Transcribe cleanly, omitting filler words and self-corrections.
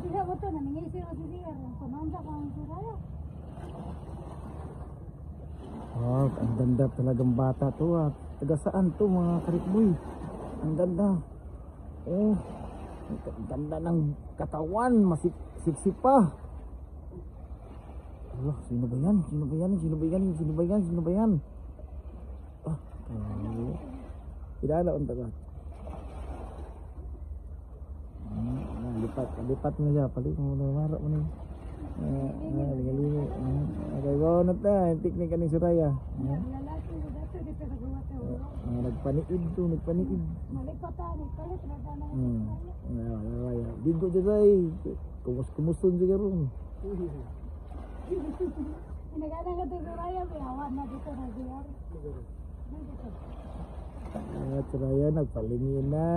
Tidak betul, nangisir masih dia. Pemanja kang Suraya. Oh, ang ganda talagang bata to ah. Taga saan to mga karikboy? Ang ganda. Oh, ang ganda ng katawan, masiksi pa. Allah, sino ba yan? Sino ba yan? Sino ba yan? Sino ba yan? Sino ba yan? Ah, tidak ada unta ba? Lipat mo siya. Palit mo na marap mo na. Lingali. Okay, bonot na. Teknik ka ni Suraya. Nagpaniid to, nagpaniid. Malipatan, kalit na Suraya. Bigo dyan ay. Kumusun dyan ron. Pinagana ka ito Suraya, may awan na dito na diyan. Suraya, nagpalingin na.